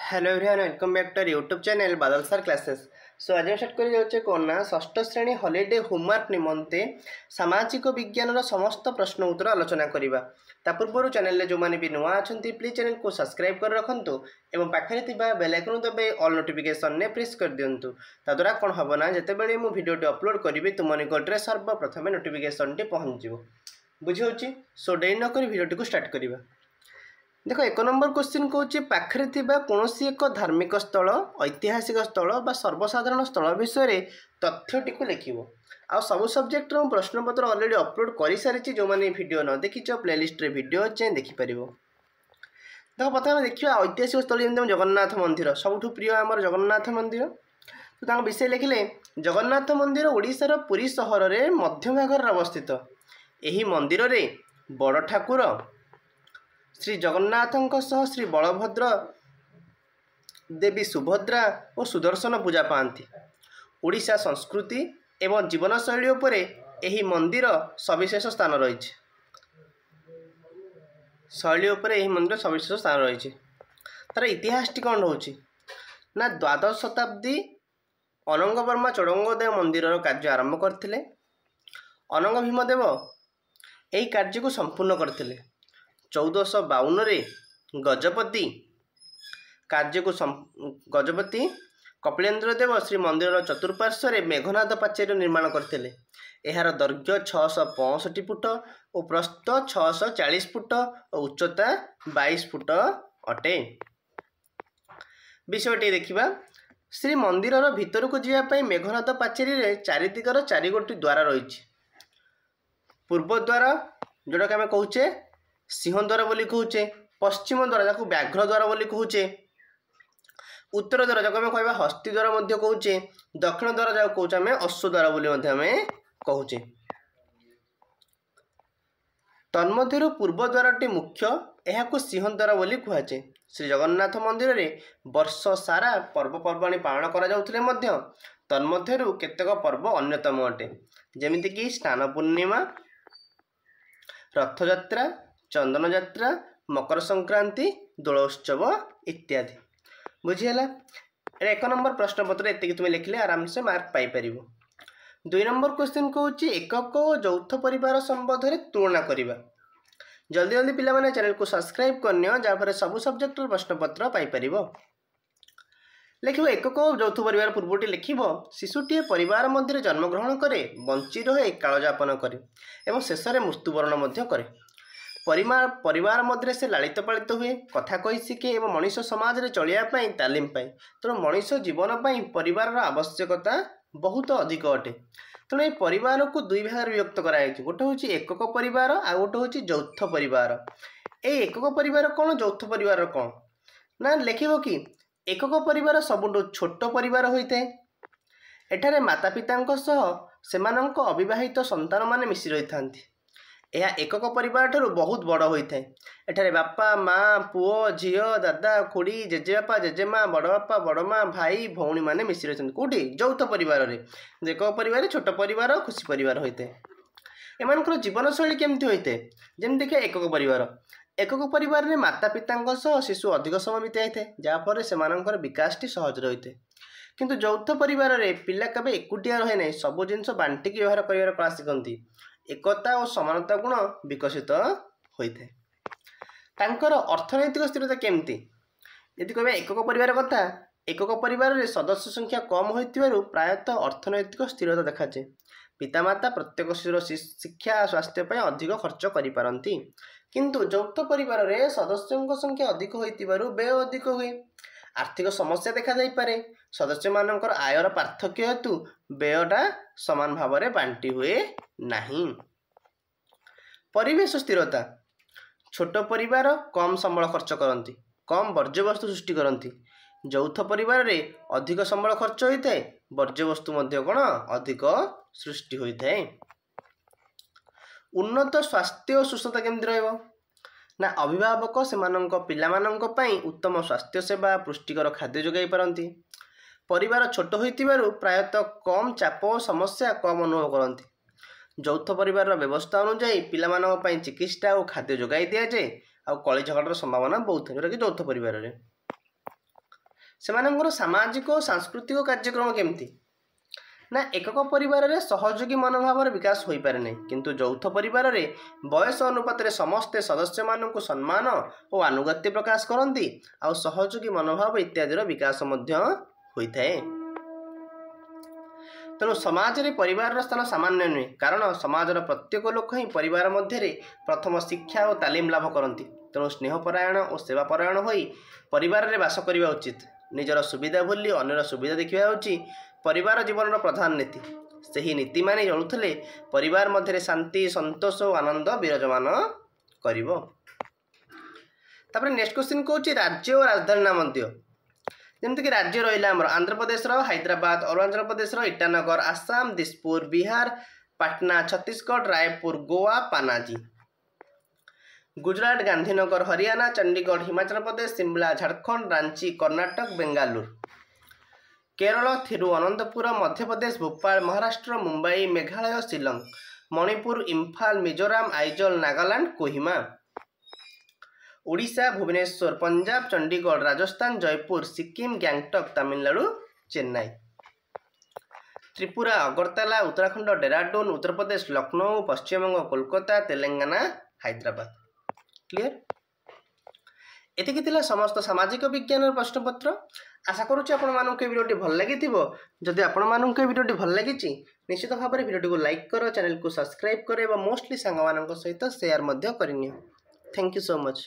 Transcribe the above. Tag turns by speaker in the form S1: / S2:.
S1: Hello everyone welcome back to YouTube channel Badal sir classes. So आज start कर जाऊे कौन ना षष्ठ श्रेणी हॉलिडे होमवर्क निमंते सामाजिक विज्ञान समस्त प्रश्न उत्तर आलोचना करवा। ता पूर्व चैनल जो मैंने भी नुआ अच्छा प्लीज चैनल को सब्सक्राइब कर रखुँ और पाखे बेल आइकन दबे ऑल नोटिफिकेशन ने प्रेस कर दिंतु। ताद्वारा कौन हम ना जितेबाला मुझे भिडियोटी अपलोड करी तुम निकट में सर्वप्रथम नोटिफिकेशन टी पहुँच बुझे। सो डेरी नक भिडियोटी को स्टार्ट करवा। देख एक नंबर क्वेश्चन कौन पाखे कौन एक धार्मिक स्थल ऐतिहासिक स्थल बा सर्वसाधारण स्थल विषय तथ्यटी को लिख आ सब सब्जेक्ट प्रश्न पत्र अलरेडी अपलोड कर सारी जो मैंने वीडियो न देखी प्लेलिस्ट रे वीडियो अच्छे देखिपर। देख प्रथम देखा ऐतिहासिक स्थल जमी जगन्नाथ मंदिर सबुठ प्रिय आमर जगन्नाथ मंदिर तो विषय लिखिले जगन्नाथ मंदिर ओडिशार पुरी सहर में मध्य भागर अवस्थित। यही मंदिर रे बड़ ठाकुर श्री जगन्नाथों सह श्री बलभद्र देवी सुभद्रा और सुदर्शन पूजा पाती। ओडिशा संस्कृति एवं जीवनशैली उपर यही मंदिर सविशेष स्थान रही तार इतिहास टी कौन रोचे ना द्वादश शताब्दी अनंग वर्मा चौड़ंगदेव मंदिर कार्य आरंभ करते। अनंग भीमदेव यही कार्य को संपूर्ण करते। 1452 गजपति कपिलेन्द्र देव श्री मंदिर चतुर्पार्श्व मेघनाद पाचेरी निर्माण करते। यार दैर्घ्य 665 फुट और प्रस्थ 640 फुट और उच्चता 22 फुट अटे। विषयटी देखा श्री मंदिर भीतर को जावाई मेघनाद पाचेरी चारिदिगर 4 गोटी द्वार रही। पूर्व द्वार जोटा आम कहे सिंहद्वार बोली कहूचे, पश्चिम द्वार जहाँ व्याघ्र द्वार बोली कहूचे, उत्तर द्वार जहाँ आम कह हस्ती द्वार कहूचे, दक्षिण द्वार जहाँ कहूचे आम अश्वद्वार बोली कहूचे। तन्मध्यरु पूर्व द्वारटी मुख्य यह सिंहद्वार बोली कहुचे। श्री जगन्नाथ मंदिर में वर्ष सारा पर्वपर्वाणी पालन करा तन्मध्यरु केतेक पर्व अन्यतम अटे जेमितिकी स्नान पूर्णिमा, रथयात्रा, चंदन यात्रा, मकर संक्रांति, दोलोत्सव इत्यादि। बुझीगला। एक नंबर प्रश्न पत्र एति तुम लिखले आराम से मार्क पाई परिबो। 2 नंबर क्वेश्चन कहूँ एकक और यौथ परिवार संबंध में तुलना करवा। जल्दी जल्दी पिला माने चैनल को सब्सक्राइब करनी जहाँफल सब सब्जेक्ट प्रश्न पत्र पाइपर। लिख एकक और यौथ परिवार पूर्वटी लिख शिशुटीए परिवार मध्य जन्मग्रहण करे, बंची रहे, कालजापन करे और शेष में मृत्युवरण करे। परिवार मध्य से लालित पालित हुए, कथा कही शिखे और मनीष समाज में चलिया तालीम पाए। तेणु मनीष जीवन पर परिवार आवश्यकता बहुत अधिक अटे। तेणु ये परिवार को 2 भाग विभक्त कराई। गोटे हूँ एकक परिवार आ गोटे हूँ यौथ परिवार। ये एकक परिवार कौन, यौथ परिवार कौन ना लिख कि एकक परिवार सबुठ छोट परिवार होता है। एठारे माता पिता सह अविवाहित संतान माने मिसी रही था। यह एकक परिवार ठारू बहुत बड़ होता है। एठारे बापा माँ पुओ झील दादा खुड़ी जेजेबापा जेजेमा बड़बापा बड़मा भाई भौणी माने मिसी रही कौटी यौथ परिवार रे। एकक परिवार छोट परिवार खुशी परिवार होता है। एमानकर जीवनशैली केमती होता है जमी देखिए एकक परिवार में माता पिता सह शिशु अधिक समय बिताई था जहाँफल से विकास टी सहज रही है। किंतु यौथ परिवार में पिला केवे एकुटिया रहे ना, सब जिनस बांटिक व्यवहार कर कला शिखती। एकता और समानता गुण विकसित होता है। तांकर अर्थनैतिक स्थिरता केमती यदि कह एकक परिवार कथा, एकक परिवार में सदस्य संख्या कम हो प्रायतः अर्थनैतिक स्थिरता देखा जाए। पितामाता प्रत्येक शिशुर शिक्षा स्वास्थ्य पर अधिक खर्च करिपारंती। किंतु यौथ परिवार में सदस्यों संख्या अधिक हो व्यय अधिक हुए, आर्थिक समस्या देखा जाई पारे। सदस्य मानकर आयर पार्थक्य हेतु व्ययटा समान भाव में बांटी हुए नहीं। परिवेश स्थिरता छोट परिवार कम संबल खर्च करती, कम वर्ज्यवस्तु सृष्टि करती। यौथ परिवार में अधिक संबल खर्च होता है, वर्ज्यवस्तु कौन अधिक सृष्टि होता है। उन्नत स्वास्थ्य और सुस्थता केमती रहिबो ना, अभिभावक से पिलामानंक पई उत्तम स्वास्थ्य सेवा पुष्टिकर खाद्य जोगाई पारंती। परिवार छोट होइतिबारु प्रायतः कम चाप और समस्या कम अनुभव करती। यौथ परिवार व्यवस्था अनुଯାयी पिलामानंक पई चिकित्सा और खाद्य जोगाई दिया जाए आ कली झगड़ार संभावना बहुत है जोटा कि यौथ परिवार में। ସେମାନଙ୍କର ସାମାଜିକ ଓ ସାଂସ୍କୃତିକ କାର୍ଯ୍ୟକ୍ରମ କେମିତି ନା ଏକକ ପରିବାରରେ ସହଯୋଗୀ ମନୋଭାବର ବିକାଶ ହୋଇପାରେ ନାହିଁ, କିନ୍ତୁ ଯୌଥ ପରିବାରରେ ବୟସ ଅନୁପାତରେ ସମସ୍ତେ ସଦସ୍ୟମାନଙ୍କୁ ସମ୍ମାନ ଓ ଆନୁଗତ୍ୟ ପ୍ରକାଶ କରନ୍ତି ଆଉ ସହଯୋଗୀ ମନୋଭାବ ଇତ୍ୟାଦିର ବିକାଶ ମଧ୍ୟ ହୋଇଥାଏ। ତେଣୁ ସମାଜରେ ପରିବାରର ସ୍ଥାନ ସାମାନ୍ୟ ନୁହେଁ, କାରଣ ସମାଜର ପ୍ରତ୍ୟେକ ଲୋକ ହିଁ ପରିବାର ମଧ୍ୟରେ ପ୍ରଥମ ଶିକ୍ଷା ଓ ତାଲିମ ଲାଭ କରନ୍ତି। ତେଣୁ ସ୍ନେହପରାୟଣ ଓ ସେବାପରାୟଣ ହୋଇ ପରିବାରରେ ବାସ କରିବା ଉଚିତ। ନିଜର ସୁବିଧା ଭୁଲି ଅନ୍ୟର ସୁବିଧା ଦେଖିବା ହେଉଛି ପରିବାର ଜୀବନର ପ୍ରଧାନ ନୀତି। ସେହି ନୀତି ମାନି ଚଳୁଥିଲେ ପରିବାର ମଧ୍ୟରେ ଶାନ୍ତି, ସନ୍ତୋଷ ଓ ଆନନ୍ଦ ବିରାଜମାନ କରିବ। ତାପରେ ନେକ୍ସଟ କ୍ୱେଶ୍ଚିନ୍ କହୁଛି ରାଜ୍ୟ ଓ ରାଜଧାନୀ ନାମ ଦିଅ। ଯେମିତିକି ରାଜ୍ୟ ରହିଲା ଆମର ଆନ୍ଧ୍ରପ୍ରଦେଶର ହାଇଦ୍ରାବାଦ, ଅରୁଣାଚଳ ପ୍ରଦେଶର ଇଟାନଗର, ଆସାମ ଦିସପୁର, ବିହାର ପାଟନା, ଛତିଶଗଡ଼ ରାୟପୁର, ଗୋଆ ପାନାଜୀ, ଗୁଜରାଟ ଗାନ୍ଧୀନଗର, ହରିୟାଣା ଚଣ୍ଡିଗଡ଼, ହିମାଚଳ ପ୍ରଦେଶ ଶିମଲା, ଝାଡ଼ଖଣ୍ଡ ରାଞ୍ଚି, କର୍ଣ୍ଣାଟକ ବେଙ୍ଗାଲୁରୁ, କେରଳ ଥିରୁଅନନ୍ତପୁରମ୍, ମଧ୍ୟପ୍ରଦେଶ ଭୋପାଳ, ମହାରାଷ୍ଟ୍ର ମୁମ୍ବାଇ, ମେଘାଳୟ ଶିଲଂ, ମଣିପୁର ଇମ୍ଫାଲ, ମିଜୋରାମ ଆଇଜଲ, ନାଗାଲାଣ୍ଡ କୋହିମା, ଓଡ଼ିଶା ଭୁବନେଶ୍ୱର, ପଞ୍ଜାବ ଚଣ୍ଡିଗଡ଼, ରାଜସ୍ଥାନ ଜୟପୁର, ସିକିମ ଗ୍ୟାଙ୍ଗଟକ, ତାମିଲନାଡୁ ଚେନ୍ନାଇ, ତ୍ରିପୁରା ଅଗରତାଲା, ଉତ୍ତରାଖଣ୍ଡ ଡେରାଡୁନ, ଉତ୍ତରପ୍ରଦେଶ ଲକ୍ଷ୍ନୌ, ପଶ୍ଚିମବଙ୍ଗ କୋଲକାତା, ତେଲେଙ୍ଗାନା ହାଇଦ୍ରାବାଦ। କ୍ଲିୟର? ଏତିକି ଥିଲା ସମସ୍ତ ସାମାଜିକ ବିଜ୍ଞାନର ପ୍ରଶ୍ନପତ୍ର। ଆଶା କରୁଛି ଆପଣମାନଙ୍କୁ ଏ ଭିଡ଼ିଓଟି ଭଲ ଲାଗିଥିବ। ଯଦି ଆପଣମାନଙ୍କୁ ଏ ଭିଡ଼ିଓଟି ଭଲ ଲାଗିଛି ନିଶ୍ଚିତ ଭାବରେ ଭିଡ଼ିଓଟିକୁ ଲାଇକ୍ କର, ଚ୍ୟାନେଲକୁ ସବସ୍କ୍ରାଇବ୍ କର ଏବଂ ମୋଷ୍ଟଲି ସାଙ୍ଗମାନଙ୍କ ସହିତ ସେୟାର ମଧ୍ୟ କରିନିଅ। Thank you so much.